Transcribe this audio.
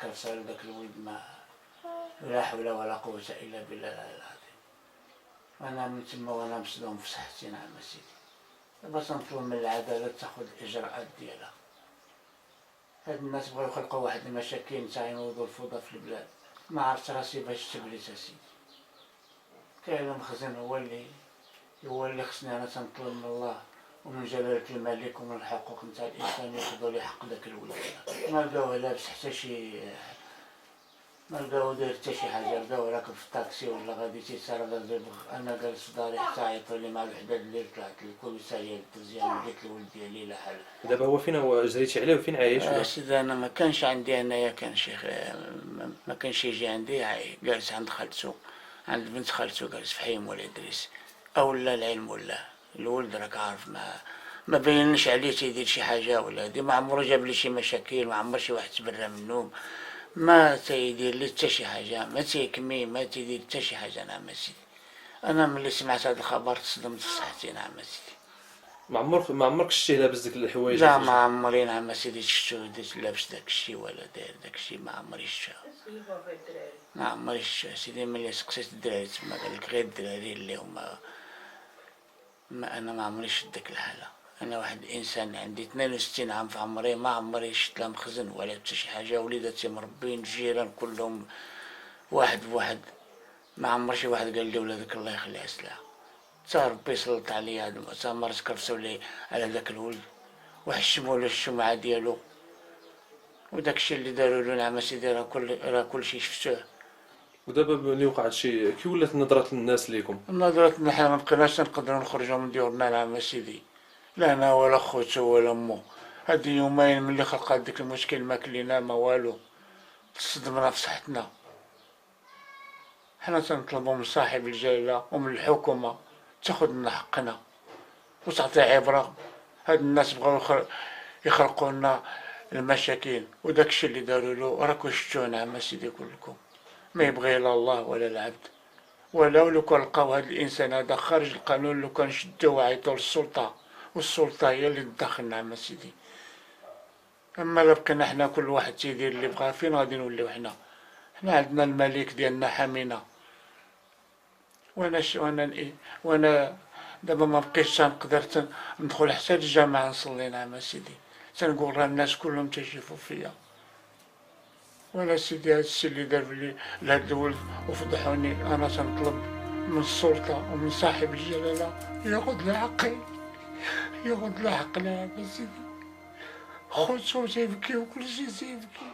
كنسال داك الولد ما لا حول ولا قوة إلا بالله العظيم. أنا من تما وأنا مصدوم في صحتي. نعم سيدي. دابا تنطلب من العدالة تاخد الإجراءات ديالها. هاد الناس بغاو يخلقوا واحد المشاكل تاع ينوضوا الفوضى في البلاد. ما عرفت راسي باش تبليت اسيدي. كاين المخزن هو اللي خصني انا تنطلب من الله ومن جلالة الملك ومن الحقوق نتاع الانسان ياخذوا لي حق داك الولد. ما لقاوه لابس حتى شي، ما لقاو داير حتى شي حاجه. لقاو راكب في الطاكسي ولا غادي تيسار انا جالس في داري حتى عيطوا لي مع الوحده الليل. طلعت للكوميساريه للتزيان ولقيت الولد ديالي لا حل. دابا هو فين؟ هو جريتي عليه وفين عايش ولا؟ سيدي انا ما كانش عندي انايا، كان شيخ ما كانش يجي عندي. جالس عند خالته، عند بنت خالته، جالس في حي مولاي ادريس. اولا العلم ولا الولد راك عارف ما بينش عليه تيدير شي حاجه ولا هادي. ما عمرو جاب لي شي مشاكل، ما عمر شي واحد تبرى منهم، ما تيدير لي حتى شي حاجه، ما تيكمي، ما تيدير حتى شي حاجه. نعم سيدي. انا ملي سمعت هذا الخبر تصدمت في صحتي. نعم سيدي. ما عمرك شتيه لابس ديك الحوايج؟ لا ما عمري. نعم سيدي شفتو لابس داك الشي ولا داير داك الشي، ما عمري شفتو. ما عمري شفتو سيدي. ملي سقسيت الدراري تما قال لك غير الدراري اللي هما انا ما عمري شفت داك الحاله. انا واحد الانسان عندي 62 عام في عمري، ما عمري شفت لا مخزن ولا حتى شي حاجه. وليداتي مربين، الجيران كلهم واحد بواحد. ما عمر شي واحد قال لي ولادك الله يخليها سلاح. تا ربي سلط عليا هاد المؤتمر كرفسوا لي على داك الولد وحشموا له الشمعة ديالو وداكشي اللي داروا له. نعم سيدي راه كلشي شفتوه. ودابا ملي وقع هادشي كي ولات نظرة الناس ليكم؟ نظرتنا حنا ما بقيناش نقدروا نخرجوا من ديورنا. نعم سيدي. لا انا ولا خوتو ولا مو. هاد يومين ملي خلقات ديك المشكل ما كلينا ما والو، تصدمنا في صحتنا. حنا تنطلبوا من صاحب الجلاله ومن الحكومه تاخذ لنا حقنا وتعطي عبره. هاد الناس بغاو يخلقوا لنا المشاكل وداكشي اللي داروا له راكو شفتوه. نعم سيدي كلكم. ما يبغي لا الله ولا العبد. ولو كان لقاو هاد الانسان هذا خارج القانون، لو كان شدوه وعيطوا للسلطه والسلطه هي اللي تدخل. نعم سيدي. اما لا بقينا حنا كل واحد تيدير اللي بغا، فين غادي نوليو حنا؟ حنا عندنا الملك ديالنا حامينا. وانا دابا ما بقيتش تنقدر ندخل حتى للجامع نصلي. نعم سيدي. تنقول راه الناس كلهم تيشوفوا فيا. وانا سيدي هادشي اللي داروا لي لهاد الولد وفضحوني. انا تنطلب من السلطه ومن صاحب الجلاله ياخذ لي حقي، ياخذ لي حقنا. يا سيدي خوتو تيبكيو وكلشي تيبكي.